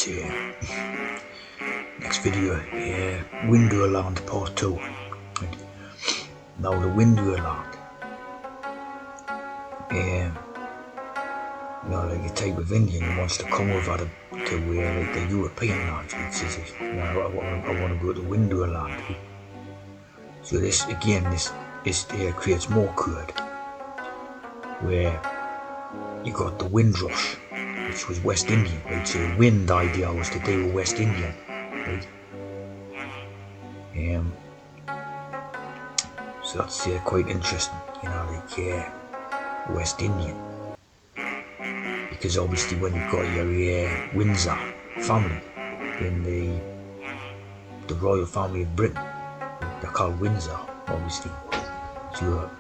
Alright, next video, Wonderland Part 2. Right. Now the Wonderland, like a type of Indian who wants to come over to like the European lands, which says, I want to go to Wonderland. So this creates more code, where you got the Windrush, which was West Indian, right? So the wind idea was to do with West Indian, right? So that's quite interesting, West Indian. Because obviously when you've got your Windsor family in the royal family of Britain, they're called Windsor, obviously. So you're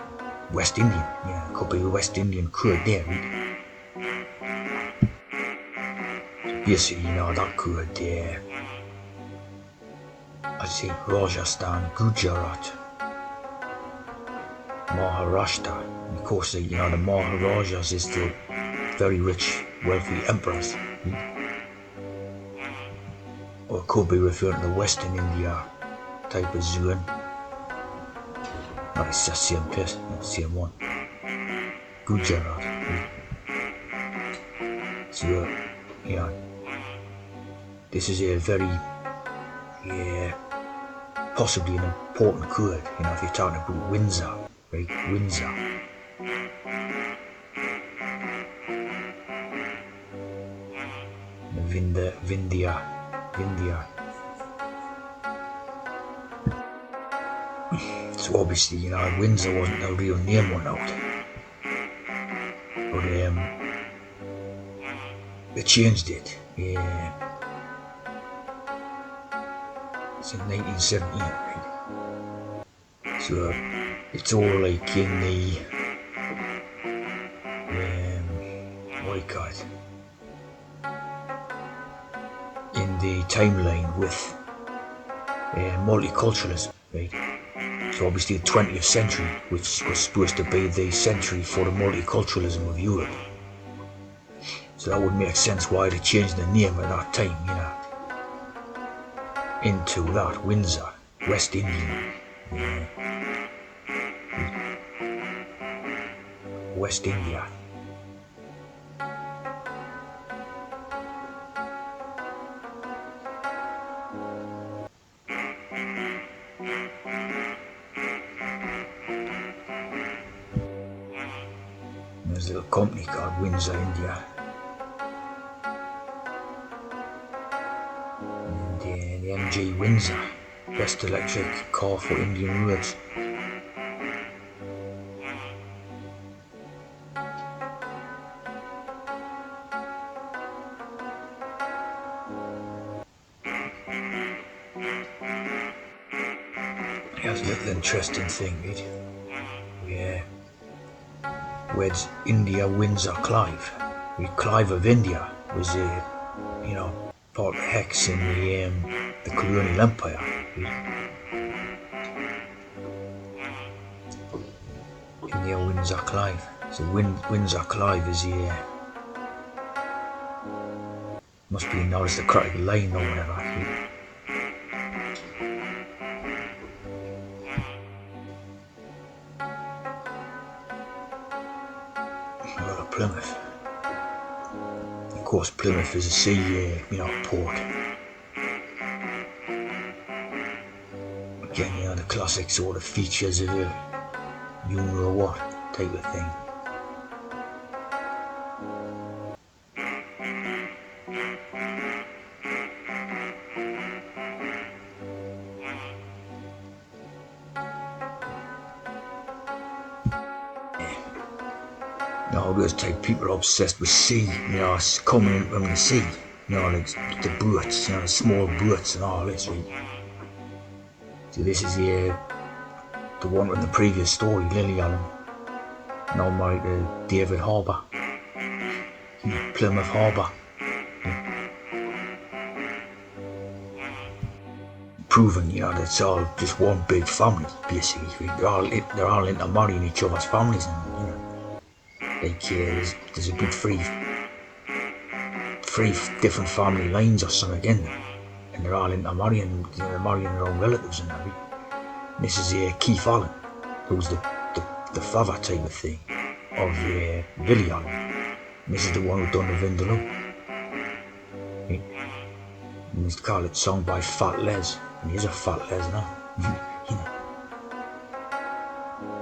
West Indian, it could be a West Indian code there, right? Basically, that code there, I'd say Rajasthan, Gujarat, Maharashtra. And of course, the Maharajas is the very rich, wealthy emperors. Or it could be referring to the Western India type of zone. No, it's the same place, same one. Gujarat. So, this is a very, possibly an important code, if you're talking about Windsor, right? Windsor. Vindhya. So obviously, Windsor wasn't a real name one out. But they changed it. It's in 1978, right? So it's all like in the what do you call it? In the timeline with multiculturalism, right? So obviously the 20th century, which was supposed to be the century for the multiculturalism of Europe. So that would make sense why they changed the name at that time, into that, Windsor, West Indian. West India. There's a little company called Windsor India. And the MG Windsor, best electric car for Indian roads. Here's a little interesting thing, right? Where's India Windsor Clive? Clive of India was part of Hex in the colonial empire. India Windsor Clive. So Windsor Clive is must be an aristocratic line or whatever. Plymouth. Of course, Plymouth is a sea, port. Again, the classic sort of features of a what type of thing. Those type people are obsessed with sea, coming in from the sea, like the boats, the small boats and all this, right? So this is the one from the previous story, Lily Allen, now married to David Harbour, Plymouth Harbour. Proven, that it's all just one big family, basically. They're all intermarrying each other's families, and there's a big three different family lines or something again, and they're all into marrying, marrying their own relatives and everything. This is Keith Allen, who's the father type of thing of Billy Allen. And this is the one who done the Vindaloo. And he's called it Song by Fat Les, and he's a fat Les now. You know.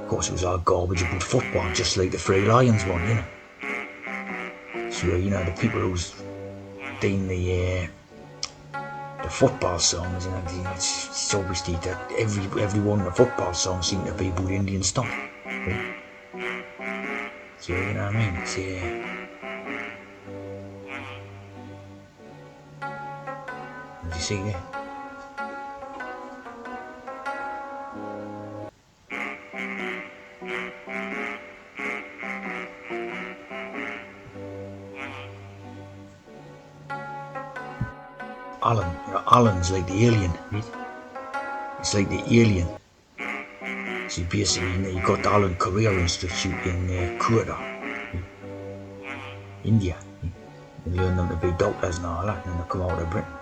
Of course, it was all garbage about football, just like the Three Lions one, you know. So the people who's doing the football songs, it's obviously that every one of the football songs seem to be about Indian stuff. Right? So you know what I mean? It's as you see there. Alan, Alan's like the alien, right? It's like the alien. So basically, you got the Alan Career Institute in Quetta, right? India. Right? They learn them to be doctors and all that, and then they come out of Britain.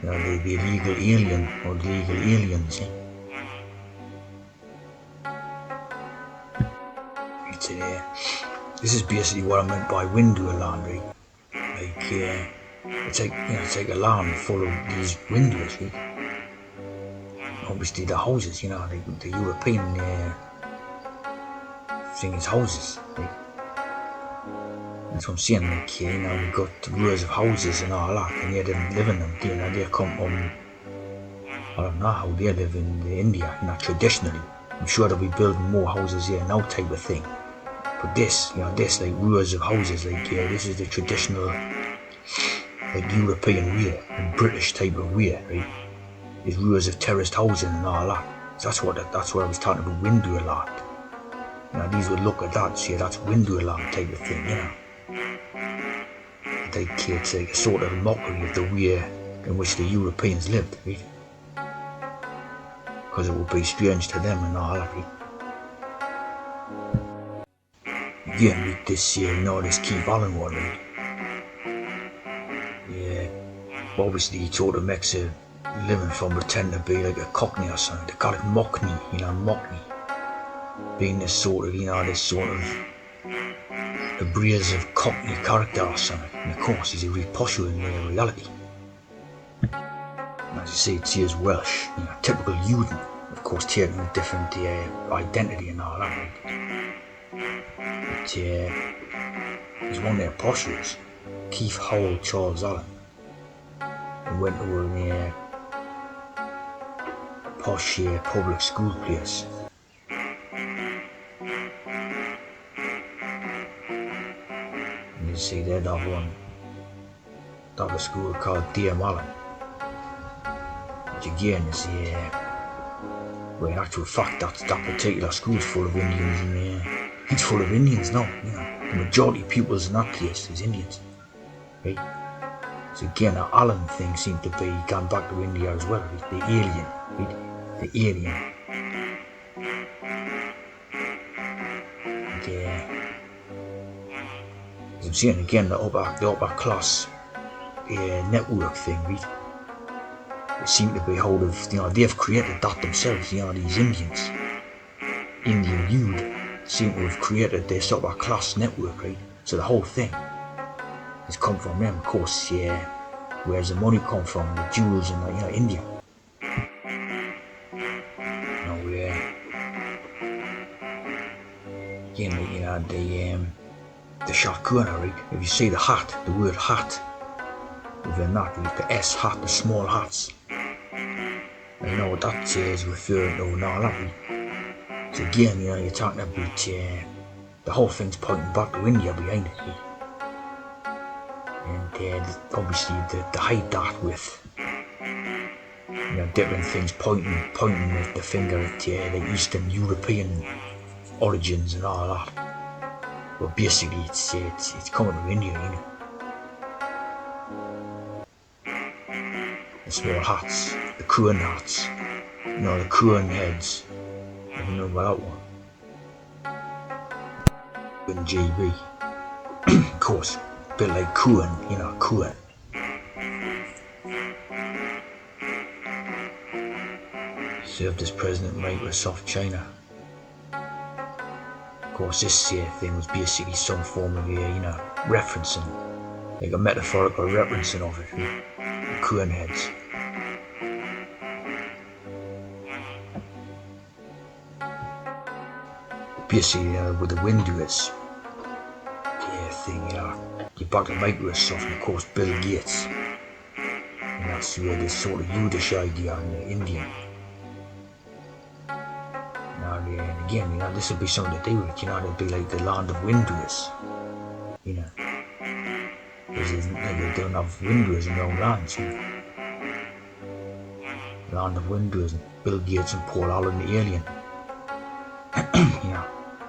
They'd be illegal alien or legal aliens. This is basically what I meant by window alarm, right? Like, it's like a land full of these windows, right? Obviously the houses, the European thing is houses, right? That's what I'm saying, like, we've got rows of houses and all that, and they live in them, they come from, I don't know how they live in India, traditionally. I'm sure they'll be building more houses here now type of thing. But this like rows of houses, like this is the traditional, like European way, and British type of way, right? These rows of terraced housing and all that. So that's what I was talking about, window alarm. These would look at that, see that's window alarm type of thing, Like it's like a sort of mockery of the way in which the Europeans lived, right? Because it would be strange to them and all that, right? Again, with this, this Keith Allen one, right? Yeah, obviously he sort of makes a living from pretending to be like a Cockney or something. They call it Mockney, Mockney. Being this sort of abrasive Cockney character or something. And of course, he's a repusher in reality. And as you see, it's his Welsh, typical Uden. Of course, taking a different identity and all that, right? But he's one of their poshers, Keith Howell Charles Allen. He went to a posh public school place. And you see there, that a school called D.M. Allen. Which again is well, in actual fact, that particular school is full of Indians, and it's full of Indians now. The majority of pupils in that place is Indians, right? So again, the Allen thing seemed to be gone back to India as well, right? The alien, right? The alien. And, as I'm saying again, the upper class network thing, right? They seem to be hold of, they've created that themselves, these Indians. Indian youth seem to have created this upper class network, right? So the whole thing has come from them, of course, where's the money come from, the jewels in India. Again, the Sharkuna, right? If you see the hat, the word hat, within that, the S hat, the small hats. I know what that is referring to and all that. So again, you're talking about the whole thing's pointing back to India behind it. And obviously they hide that with different things pointing the finger at the Eastern European origins and all that. But basically it's coming from India, The small hats, the Kuan hats, the Kuan heads. I don't know about that one. and GB. Of course, a bit like Kuan, Kuan. Served as president of Microsoft China. Of course, this thing was basically some form of referencing, like a metaphorical referencing of it, the Kuan heads. Basically, with the Windows thing, you back to Microsoft, and of course Bill Gates, and that's where this sort of Yiddish idea and the Indian. And again, this would be something to do with it, it'd be like the land of Windows, because they don't have windows in their own lands, Land of Windows, and Bill Gates and Paul Allen the alien,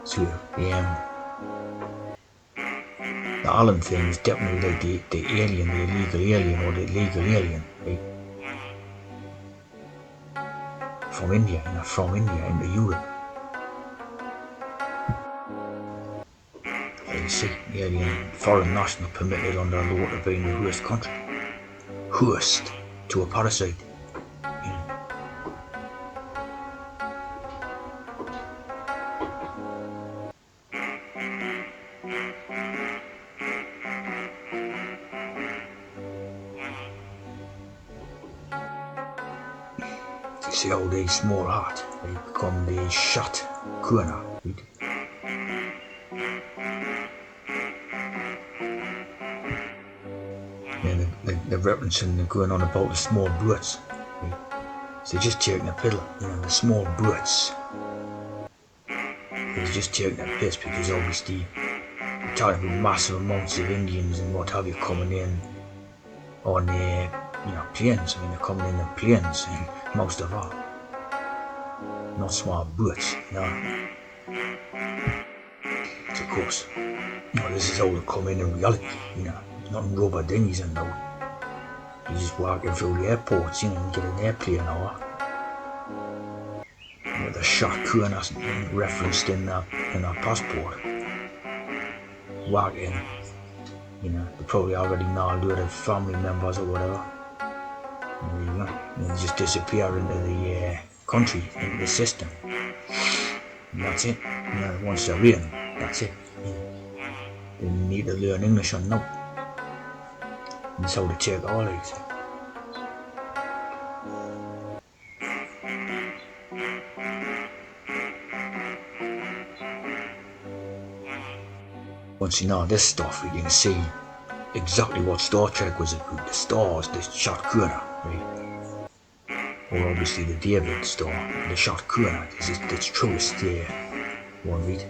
so the Allen thing is definitely like the alien, the illegal alien, or the legal alien, right? From India, into Europe. You see, the alien foreign national permitted under law to be in the host country. Host to a parasite. You see how they small heart, they become the shut Kuana, right? They're referencing, they're going on about the small brutes, right? So they're just taking a piddle, the small brutes. They're just taking a piss because obviously you're talking about massive amounts of Indians and what have you coming in on planes. They're coming in planes, and most of all, not small brutes, So of course, this is how they come in reality, There's nothing rubber dinghies and all. You're just walking through the airports, and get an airplane or the shot Kuanas referenced in our passport. Walking, they probably already know a lot of family members or whatever. And they just disappear into the country, into the system. And that's it. Once they're in, that's it. They need to learn English or no. That's how they take all these. Once you know this stuff, you can see exactly what Star Trek was about. The stars, the shot Kuana, right? Or obviously the David star, the shot Kuana. This is the truest one, right?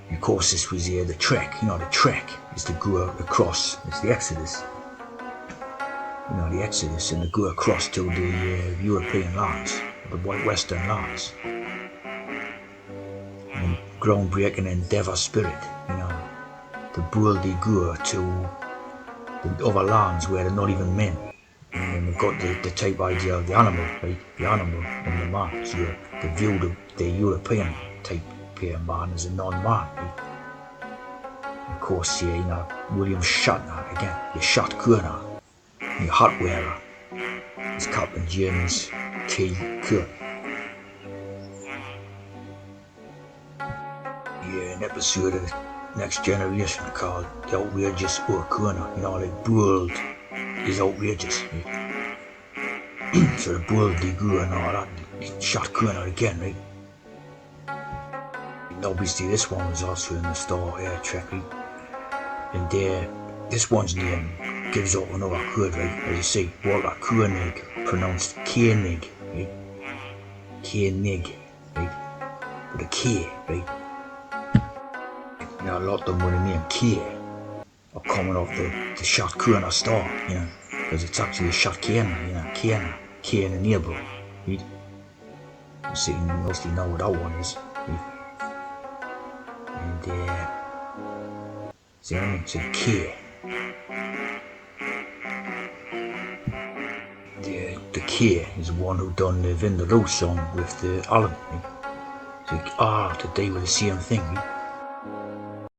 And of course, this was the trek. The trek is to go across. It's the Exodus. The Exodus, and to go across to the European lands, the Western lands. And groundbreaking endeavor spirit, the boldly go to the other lands where they're not even men. And they've got the type idea of the animal, right? The animal and the man. So they view the European type man as a non-man, right? And of course, William Shatner, again, your shot Kuana, your hat wearer, is Captain James T. Kirk. An episode of Next Generation called The Outrageous Kuana, like bold is outrageous, right? So the boldly grew and all that, shot Kuana again, right? And obviously this one was also in the Star Trek, right? And this one's name gives up another code, right? As you see, Walter Koenig, pronounced Koenig, right? Koenig, right? With a K, right? A lot of them with the name K are coming off the shot Kuana star, because it's actually a shot Kana, Kana in the neighbor, right? You see, you mostly know what that one is, right? And see what I mean? So K. The K is the one who done the Vindaloo song with the Alan, right? So to do with the same thing, right?